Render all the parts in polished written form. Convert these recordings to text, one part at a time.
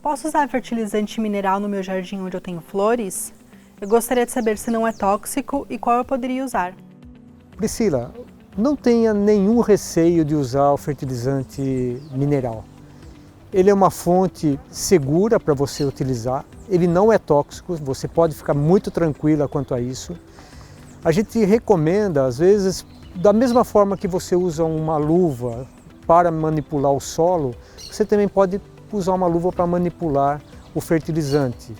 Posso usar fertilizante mineral no meu jardim onde eu tenho flores? Eu gostaria de saber se não é tóxico e qual eu poderia usar. Priscila, não tenha nenhum receio de usar o fertilizante mineral. Ele é uma fonte segura para você utilizar, ele não é tóxico, você pode ficar muito tranquila quanto a isso. A gente recomenda, às vezes, da mesma forma que você usa uma luva para manipular o solo, você também pode usar uma luva para manipular o fertilizante.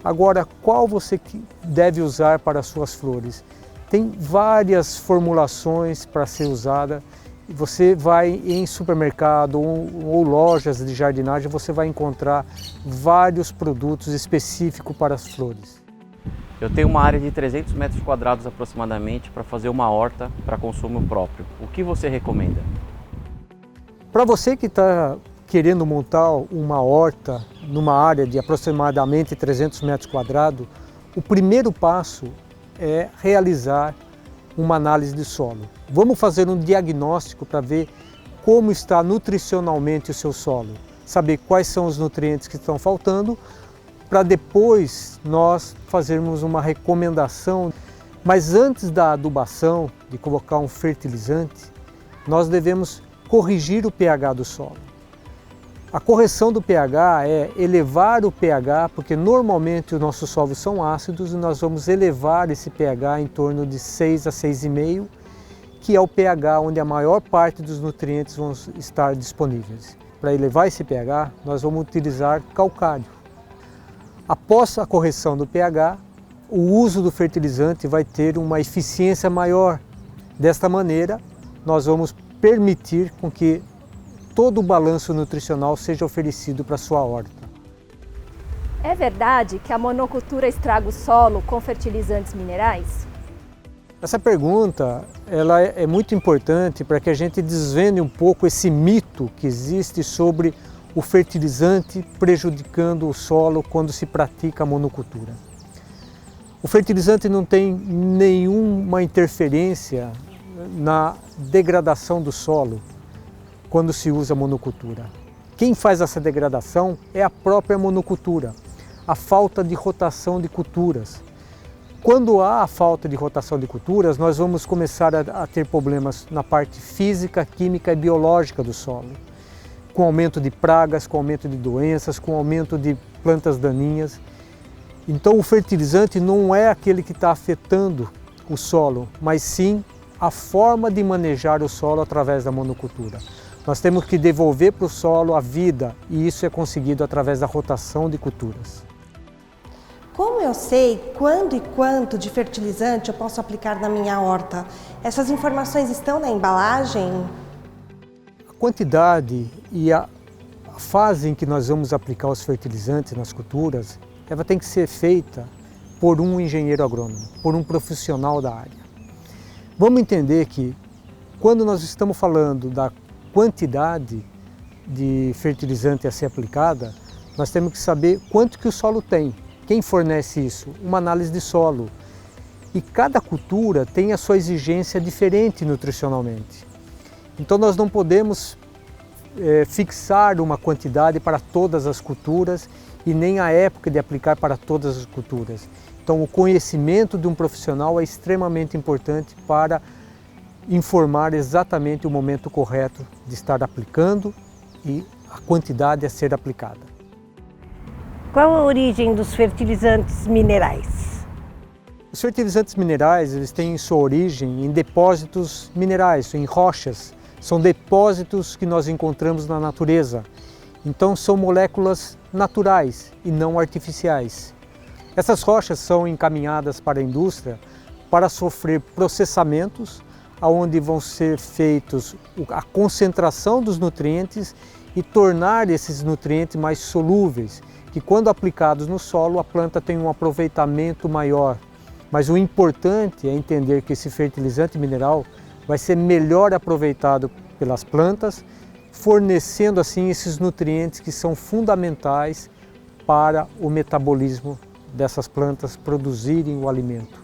Agora, qual você deve usar para as suas flores? Tem várias formulações para ser usada. Você vai em supermercado ou lojas de jardinagem, você vai encontrar vários produtos específicos para as flores. Eu tenho uma área de 300 metros quadrados aproximadamente para fazer uma horta para consumo próprio. O que você recomenda? Para você que está querendo montar uma horta numa área de aproximadamente 300 metros quadrados, o primeiro passo é realizar uma análise de solo. Vamos fazer um diagnóstico para ver como está nutricionalmente o seu solo, saber quais são os nutrientes que estão faltando, para depois nós fazermos uma recomendação. Mas antes da adubação, de colocar um fertilizante, nós devemos corrigir o pH do solo. A correção do pH é elevar o pH, porque normalmente os nossos solos são ácidos e nós vamos elevar esse pH em torno de 6 a 6,5, que é o pH onde a maior parte dos nutrientes vão estar disponíveis. Para elevar esse pH, nós vamos utilizar calcário. Após a correção do pH, o uso do fertilizante vai ter uma eficiência maior. Desta maneira, nós vamos permitir com que todo o balanço nutricional seja oferecido para a sua horta. É verdade que a monocultura estraga o solo com fertilizantes minerais? Essa pergunta ela é muito importante para que a gente desvende um pouco esse mito que existe sobre o fertilizante prejudicando o solo quando se pratica a monocultura. O fertilizante não tem nenhuma interferência na degradação do solo quando se usa monocultura. Quem faz essa degradação é a própria monocultura, a falta de rotação de culturas. Quando há a falta de rotação de culturas, nós vamos começar a ter problemas na parte física, química e biológica do solo, com aumento de pragas, com aumento de doenças, com aumento de plantas daninhas. Então o fertilizante não é aquele que está afetando o solo, mas sim a forma de manejar o solo através da monocultura. Nós temos que devolver para o solo a vida e isso é conseguido através da rotação de culturas. Como eu sei quando e quanto de fertilizante eu posso aplicar na minha horta? Essas informações estão na embalagem? A quantidade e a fase em que nós vamos aplicar os fertilizantes nas culturas, ela tem que ser feita por um engenheiro agrônomo, por um profissional da área. Vamos entender que quando nós estamos falando da quantidade de fertilizante a ser aplicada, nós temos que saber quanto que o solo tem. Quem fornece isso? Uma análise de solo. E cada cultura tem a sua exigência diferente nutricionalmente. Então nós não podemos fixar uma quantidade para todas as culturas e nem a época de aplicar para todas as culturas. Então o conhecimento de um profissional é extremamente importante para informar exatamente o momento correto de estar aplicando e a quantidade a ser aplicada. Qual a origem dos fertilizantes minerais? Os fertilizantes minerais eles têm sua origem em depósitos minerais, em rochas. São depósitos que nós encontramos na natureza. Então são moléculas naturais e não artificiais. Essas rochas são encaminhadas para a indústria para sofrer processamentos onde vão ser feitos a concentração dos nutrientes e tornar esses nutrientes mais solúveis, que quando aplicados no solo a planta tem um aproveitamento maior. Mas o importante é entender que esse fertilizante mineral vai ser melhor aproveitado pelas plantas, fornecendo assim esses nutrientes que são fundamentais para o metabolismo dessas plantas produzirem o alimento.